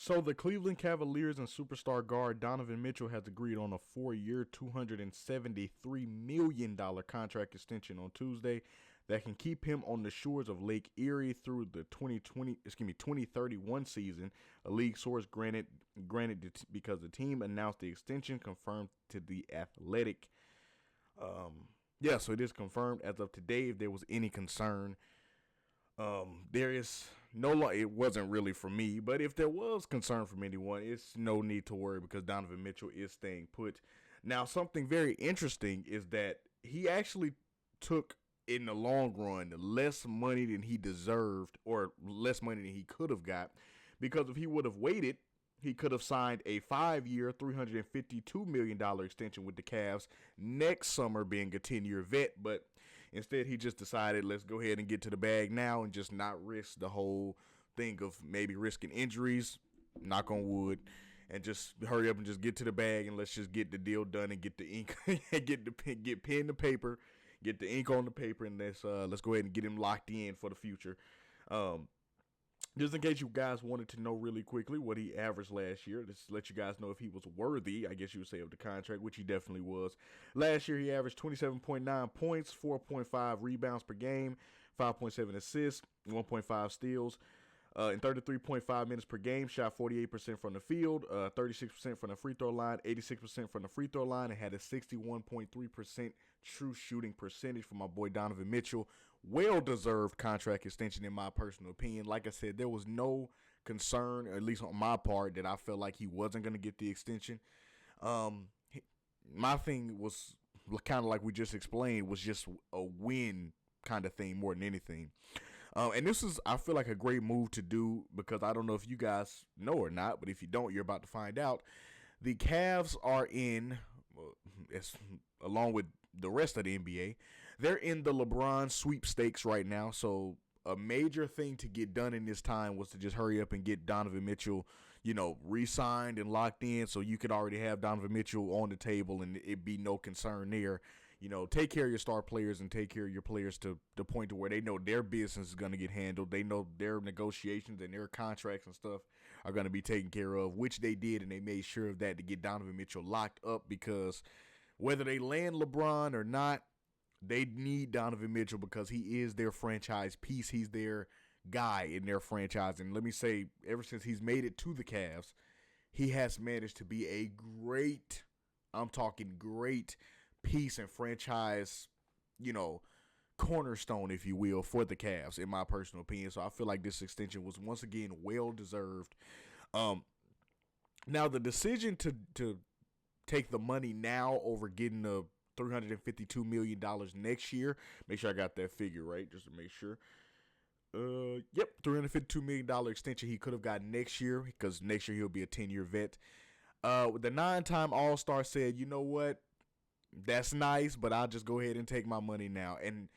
So the Cleveland Cavaliers and superstar guard Donovan Mitchell has agreed on a 4-year, $273 million contract extension on Tuesday that can keep him on the shores of Lake Erie through the 2031 season. A league source granted because the team announced the extension, confirmed to The Athletic. Yeah, so it is confirmed as of today. If there was any concern, there is it wasn't really for me, but if there was concern from anyone, it's no need to worry because Donovan Mitchell is staying put. Now, something very interesting is that he actually took, in the long run, less money than he deserved or less money than he could have got, because if he would have waited, he could have signed a 5-year, $352 million extension with the Cavs next summer, being a 10-year vet. But instead, he just decided, let's go ahead and get to the bag now and just not risk the whole thing of maybe risking injuries, knock on wood, and just hurry up and just get to the bag and let's just get the deal done and get the ink, get pen to paper, get the ink on the paper, and let's go ahead and get him locked in for the future. Just in case you guys wanted to know really quickly what he averaged last year, just to let you guys know if he was worthy, I guess you would say, of the contract, which he definitely was. Last year, he averaged 27.9 points, 4.5 rebounds per game, 5.7 assists, 1.5 steals. In 33.5 minutes per game, shot 48% from the field, 36% from the free throw line, 86% from the free throw line, and had a 61.3% true shooting percentage for my boy Donovan Mitchell. Well-deserved contract extension in my personal opinion. Like I said, there was no concern, at least on my part, that I felt like he wasn't going to get the extension. My thing was kind of like we just explained, was just a win kind of thing more than anything. And this is, I feel like, a great move to do, because I don't know if you guys know or not, but if you don't, you're about to find out. The Cavs are in, along with the rest of the NBA, they're in the LeBron sweepstakes right now. So a major thing to get done in this time was to just hurry up and get Donovan Mitchell, re-signed and locked in, so you could already have Donovan Mitchell on the table and it be no concern there. Take care of your star players and take care of your players to the point to where they know their business is going to get handled. They know their negotiations and their contracts and stuff are going to be taken care of, which they did, and they made sure of that to get Donovan Mitchell locked up, because whether they land LeBron or not, they need Donovan Mitchell because he is their franchise piece. He's their guy in their franchise. And let me say, ever since he's made it to the Cavs, he has managed to be a great, I'm talking great, piece and franchise, cornerstone, if you will, for the Cavs, in my personal opinion. So I feel like this extension was once again well-deserved. Now, the decision to take the money now over getting the $352 million next year. Make sure I got that figure right, just to make sure. Yep, $352 million extension he could have got next year, because next year he'll be a 10-year vet. The 9-time All-Star said, you know what? That's nice, but I'll just go ahead and take my money now. And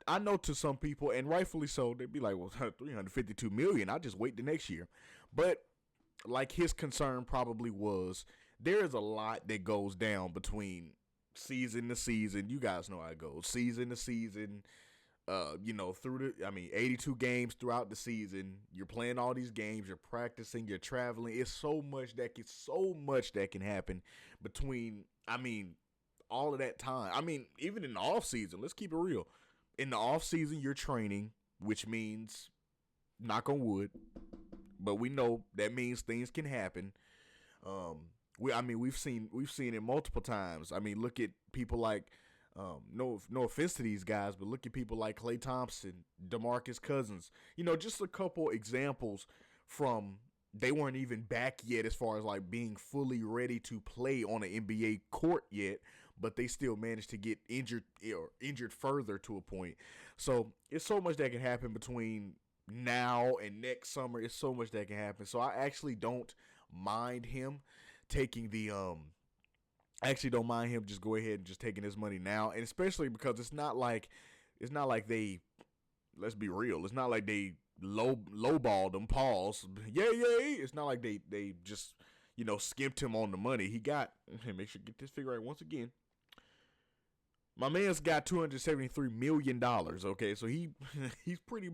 I know to some people, and rightfully so, they'd be like, well, $352 million, I'll just wait the next year. But like his concern probably was, there is a lot that goes down between season to season. You guys know how it goes. Season to season, through 82 games throughout the season. You're playing all these games, you're practicing, you're traveling. It's so much that can happen between, all of that time. Even in the off season, let's keep it real. In the off season, you're training, which means, knock on wood, but we know that means things can happen. We've seen it multiple times. Look at people like, no offense to these guys, but look at people like Klay Thompson, DeMarcus Cousins. Just a couple examples from, they weren't even back yet as far as like being fully ready to play on an NBA court yet, but they still managed to get injured further to a point. So it's so much that can happen between now and next summer. It's so much that can happen. So I actually don't mind him taking just go ahead and just taking his money now. And especially because it's not like they, let's be real, it's not like they lowballed him, pause, yay. It's not like they just, skimped him on the money. He got, make sure to get this figure right once again, My man's got $273 million. Okay, so he's pretty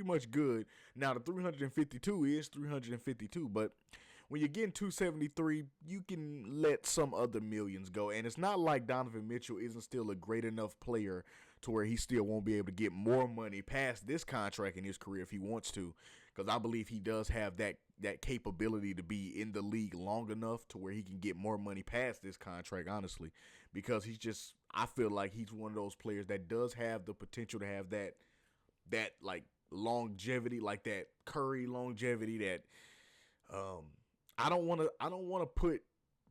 much good. Now the 352 is 352, but when you're getting 273, you can let some other millions go. And it's not like Donovan Mitchell isn't still a great enough player to where he still won't be able to get more money past this contract in his career if he wants to. Because I believe he does have that capability to be in the league long enough to where he can get more money past this contract, honestly. Because I feel like he's one of those players that does have the potential to have that like longevity, like that Curry longevity that I don't want to put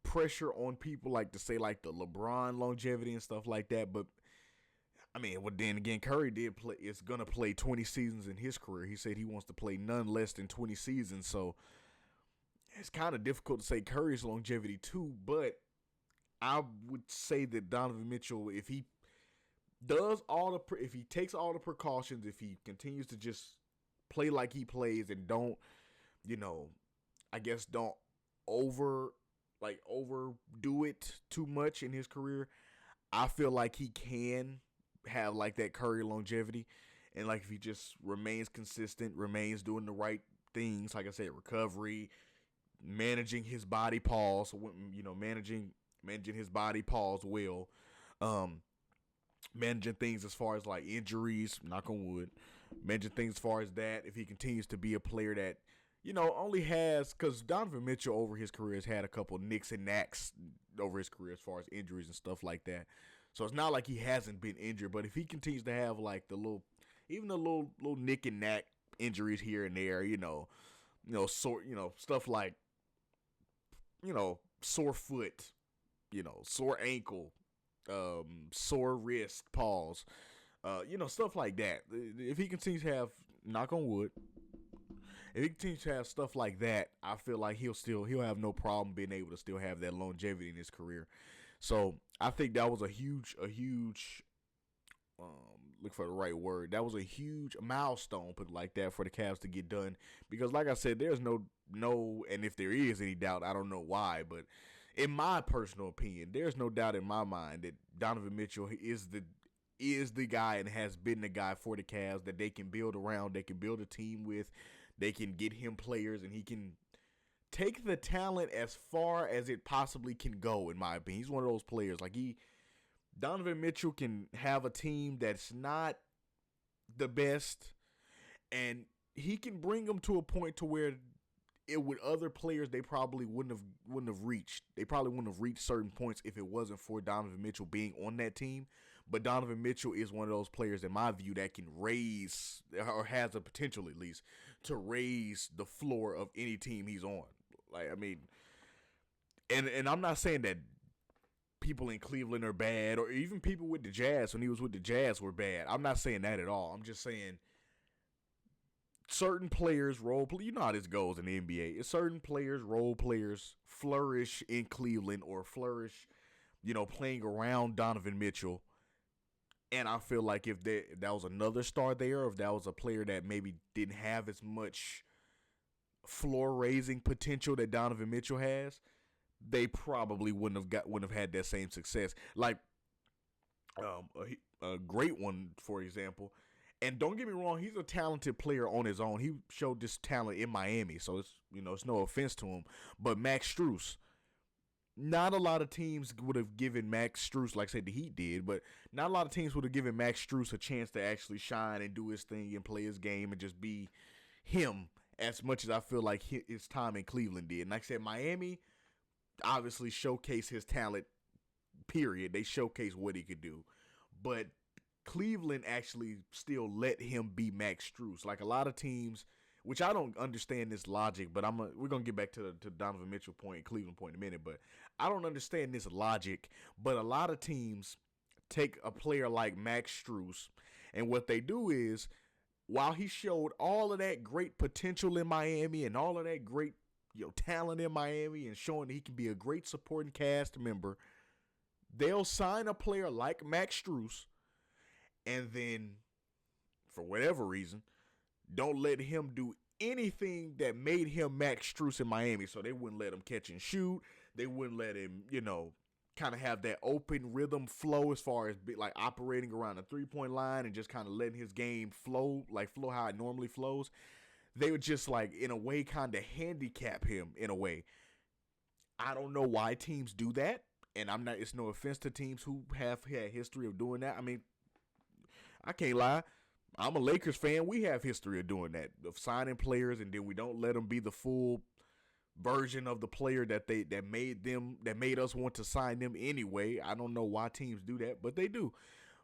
pressure on people like to say like the LeBron longevity and stuff like that, but I mean, well, then again, Curry is gonna play 20 seasons in his career. He said he wants to play none less than 20 seasons, so it's kind of difficult to say Curry's longevity too. But I would say that Donovan Mitchell, if he takes all the precautions, if he continues to just play like he plays and don't, I guess don't overdo it too much in his career, I feel like he can have like that Curry longevity. And like if he just remains consistent, remains doing the right things, like I said, recovery, managing his body pause, managing his body pause well, managing things as far as like injuries, knock on wood, managing things as far as that. If he continues to be a player that only has, because Donovan Mitchell over his career has had a couple nicks and knacks over his career as far as injuries and stuff like that. So it's not like he hasn't been injured, but if he continues to have like the little nick and knack injuries here and there, stuff like, sore foot, sore ankle, sore wrist, pause, stuff like that. If he continues to have, knock on wood, if he continues to have stuff like that, I feel like he'll have no problem being able to still have that longevity in his career. So I think that was a huge, look for the right word. That was a huge milestone, put it like that, for the Cavs to get done. Because like I said, there's no, and if there is any doubt, I don't know why, but in my personal opinion, there's no doubt in my mind that Donovan Mitchell is the guy and has been the guy for the Cavs that they can build around, they can build a team with, they can get him players, and he can take the talent as far as it possibly can go, in my opinion. He's one of those players. Like Donovan Mitchell can have a team that's not the best, and he can bring them to a point to where with other players they probably wouldn't have reached. They probably wouldn't have reached certain points if it wasn't for Donovan Mitchell being on that team. But Donovan Mitchell is one of those players, in my view, that can raise, or has a potential at least, to raise the floor of any team he's on. Like, I mean, and I'm not saying that people in Cleveland are bad, or even people with the Jazz when he was with the Jazz were bad. I'm not saying that at all. I'm just saying certain players, you know how this goes in the NBA. Certain players, role players, flourish in Cleveland or flourish, playing around Donovan Mitchell. And I feel like if that was another star there, or if that was a player that maybe didn't have as much floor-raising potential that Donovan Mitchell has, they probably wouldn't have had that same success. Like a great one, for example. And don't get me wrong, he's a talented player on his own. He showed this talent in Miami, so it's no offense to him. But Max Strus, not a lot of teams would have given Max Strus, like I said, the Heat did, but not a lot of teams would have given Max Strus a chance to actually shine and do his thing and play his game and just be him as much as I feel like his time in Cleveland did. And like I said, Miami obviously showcased his talent, period. They showcased what he could do. But Cleveland actually still let him be Max Strus. Like a lot of teams, which I don't understand this logic, but we're going to get back to Donovan Mitchell point, Cleveland point in a minute, but I don't understand this logic. But a lot of teams take a player like Max Strus, and what they do is, while he showed all of that great potential in Miami and all of that great talent in Miami and showing that he can be a great supporting cast member, they'll sign a player like Max Strus and then, for whatever reason, don't let him do anything that made him Max Strus in Miami. So they wouldn't let him catch and shoot. They wouldn't let him, kind of have that open rhythm flow as far as like operating around the 3-point line and just kind of letting his game flow how it normally flows. They would just like in a way kind of handicap him in a way. I don't know why teams do that, and I'm not. It's no offense to teams who have had history of doing that. I mean, I can't lie. I'm a Lakers fan. We have history of doing that, of signing players, and then we don't let them be the full version of the player that made us want to sign them anyway. I don't know why teams do that, but they do.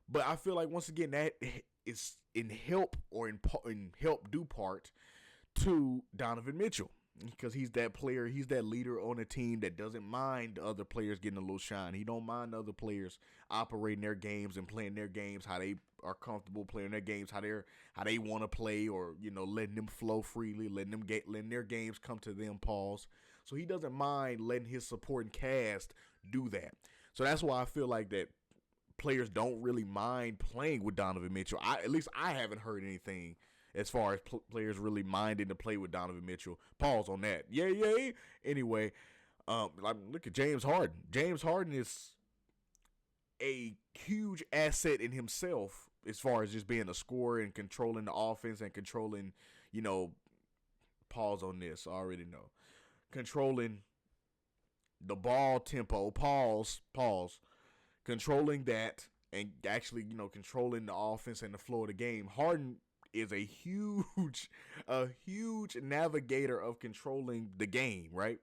But I feel like once again that is in help due part to Donovan Mitchell, because he's that player, he's that leader on a team that doesn't mind other players getting a little shine. He don't mind other players operating their games and playing their games how they are comfortable playing their games, how they want to play, or letting them flow freely, letting their games come to them. Pause. So he doesn't mind letting his supporting cast do that. So that's why I feel like that players don't really mind playing with Donovan Mitchell. At least I haven't heard anything as far as players really minding to play with Donovan Mitchell. Pause on that. Yay. Anyway, look at James Harden. James Harden is a huge asset in himself as far as just being a scorer and controlling the offense and controlling, pause on this, I already know. Controlling the ball tempo, pause. Controlling that and actually, controlling the offense and the flow of the game. Harden is a huge navigator of controlling the game, right?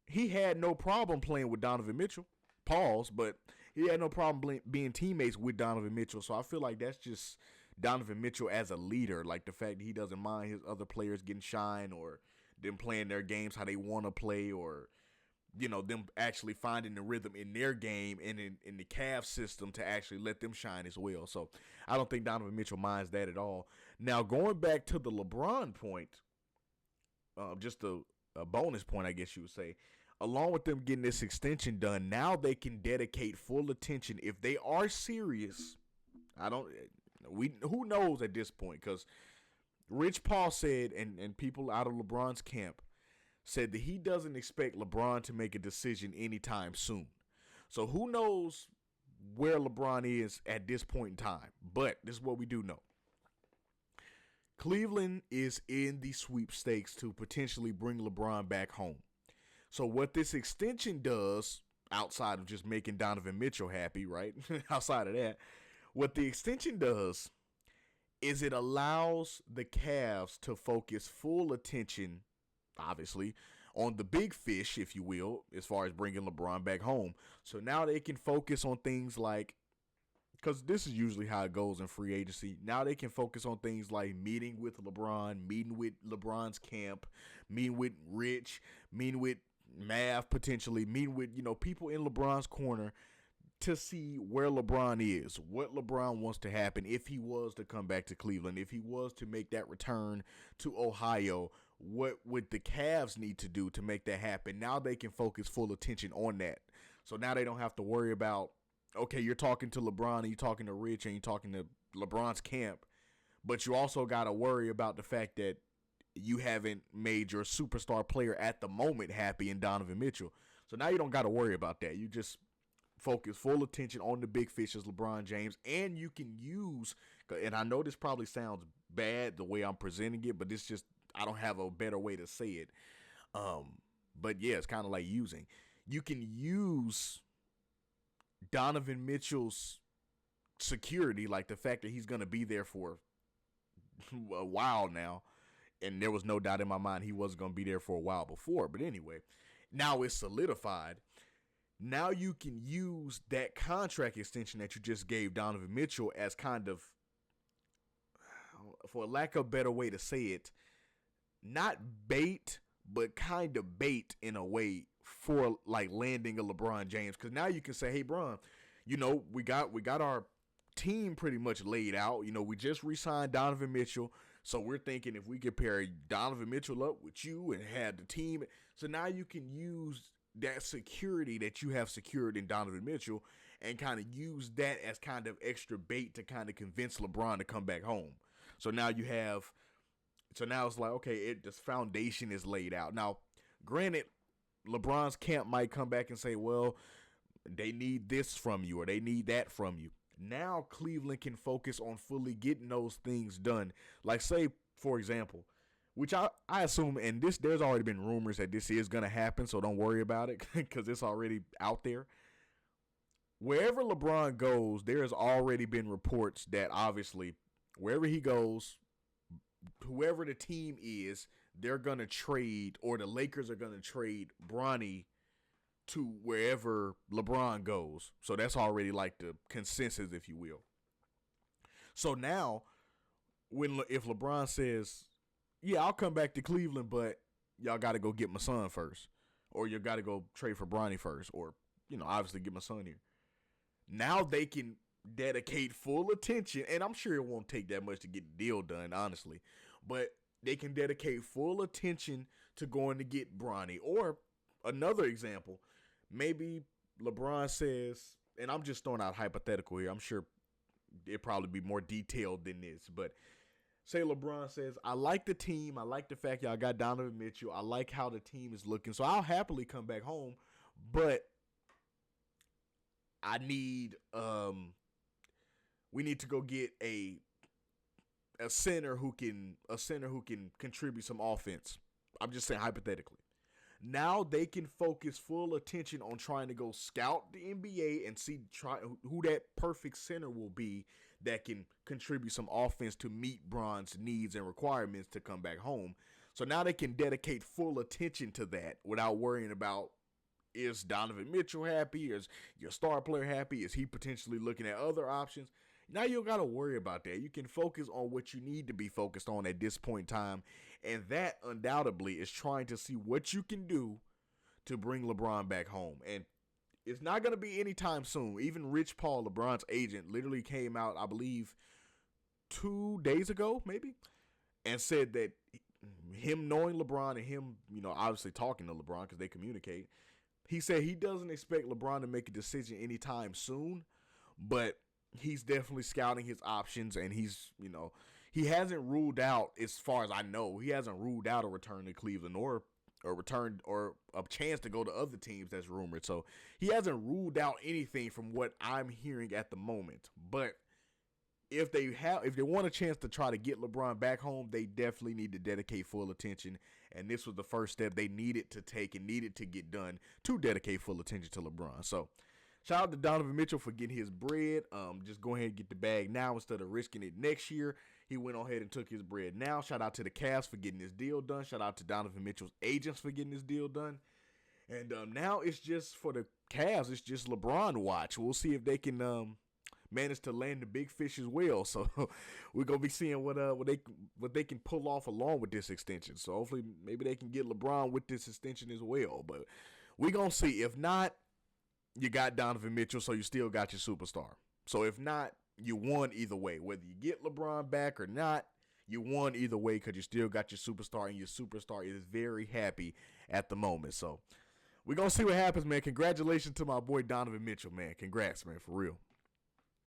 He had no problem playing with Donovan Mitchell. Pause, but he had no problem being teammates with Donovan Mitchell. So I feel like that's just Donovan Mitchell as a leader, like the fact that he doesn't mind his other players getting shine or them playing their games how they want to play, or them actually finding the rhythm in their game and in the Cavs system to actually let them shine as well. So I don't think Donovan Mitchell minds that at all. Now, going back to the LeBron point, just a bonus point, I guess you would say, along with them getting this extension done, now they can dedicate full attention if they are serious. Who knows at this point, because Rich Paul said, and people out of LeBron's camp said that he doesn't expect LeBron to make a decision anytime soon. So who knows where LeBron is at this point in time. But this is what we do know. Cleveland is in the sweepstakes to potentially bring LeBron back home. So what this extension does, outside of just making Donovan Mitchell happy, right? Outside of that, what the extension does is it allows the Cavs to focus full attention, obviously, on the big fish, if you will, as far as bringing LeBron back home. So now they can focus on things like, because this is usually how it goes in free agency, now they can focus on things like meeting with LeBron, meeting with LeBron's camp, meeting with Rich, meeting with Mav potentially, meeting with, people in LeBron's corner to see where LeBron is, what LeBron wants to happen if he was to come back to Cleveland, if he was to make that return to Ohio. What would the Cavs need to do to make that happen? Now they can focus full attention on that. So now they don't have to worry about, okay, you're talking to LeBron and you're talking to Rich and you're talking to LeBron's camp, but you also got to worry about the fact that you haven't made your superstar player at the moment happy in Donovan Mitchell. So now you don't got to worry about that. You just focus full attention on the big fish as LeBron James, and you can use, and I know this probably sounds bad the way I'm presenting it, but it's just, I don't have a better way to say it. But yeah, it's kind of like using. You can use Donovan Mitchell's security, like the fact that he's going to be there for a while now, and there was no doubt in my mind he wasn't going to be there for a while before. But anyway, now it's solidified. Now you can use that contract extension that you just gave Donovan Mitchell as kind of, for lack of a better way to say it, not bait, but kind of bait in a way for like landing a LeBron James. Because now you can say, hey, Bron, we got our team pretty much laid out. We just re-signed Donovan Mitchell. So we're thinking if we could pair Donovan Mitchell up with you and have the team. So now you can use that security that you have secured in Donovan Mitchell and kind of use that as kind of extra bait to kind of convince LeBron to come back home. So now it's like, okay, this foundation is laid out. Now, granted, LeBron's camp might come back and say, well, They need this from you or they need that from you. Now Cleveland can focus on fully getting those things done. Like say, for example, which I assume, and there's already been rumors that this is going to happen, so don't worry about it because it's already out there. Wherever LeBron goes, there has already been reports that obviously wherever he goes, whoever the team is, they're going to trade, or the Lakers are going to trade Bronny to wherever LeBron goes. So that's already like the consensus, if you will. So now, if LeBron says, yeah, I'll come back to Cleveland, but y'all got to go get my son first, or you got to go trade for Bronny first, or, obviously get my son here. Now they can dedicate full attention, and I'm sure it won't take that much to get the deal done, honestly, but they can dedicate full attention to going to get Bronny. Or another example, maybe LeBron says, and I'm just throwing out hypothetical here, I'm sure it'd probably be more detailed than this, but say LeBron says, I like the team, I like the fact y'all got Donovan Mitchell, I like how the team is looking, so I'll happily come back home, but I need, we need to go get a center who can contribute some offense. I'm just saying hypothetically. Now they can focus full attention on trying to go scout the NBA and try who that perfect center will be that can contribute some offense to meet Bron's needs and requirements to come back home. So now they can dedicate full attention to that without worrying about, is Donovan Mitchell happy? Is your star player happy? Is he potentially looking at other options? Now you don't got to worry about that. You can focus on what you need to be focused on at this point in time. And that undoubtedly is trying to see what you can do to bring LeBron back home. And it's not going to be anytime soon. Even Rich Paul, LeBron's agent, literally came out, I believe, 2 days ago, maybe, and said that him knowing LeBron and him, obviously talking to LeBron because they communicate, he said he doesn't expect LeBron to make a decision anytime soon, but he's definitely scouting his options, and he's, he hasn't ruled out, as far as I know, he hasn't ruled out a return to Cleveland or a return or a chance to go to other teams that's rumored. So he hasn't ruled out anything from what I'm hearing at the moment. But if they want a chance to try to get LeBron back home, they definitely need to dedicate full attention. And this was the first step they needed to take and needed to get done to dedicate full attention to LeBron. So shout out to Donovan Mitchell for getting his bread. Just go ahead and get the bag now instead of risking it next year. He went on ahead and took his bread now. Shout out to the Cavs for getting this deal done. Shout out to Donovan Mitchell's agents for getting this deal done. And now it's just for the Cavs, it's just LeBron watch. We'll see if they can manage to land the big fish as well. So we're gonna be seeing what they can pull off along with this extension. So hopefully maybe they can get LeBron with this extension as well. But we're gonna see. If not, you got Donovan Mitchell, so you still got your superstar. So if not, you won either way. Whether you get LeBron back or not, you won either way because you still got your superstar, and your superstar is very happy at the moment. So we're going to see what happens, man. Congratulations to my boy Donovan Mitchell, man. Congrats, man, for real.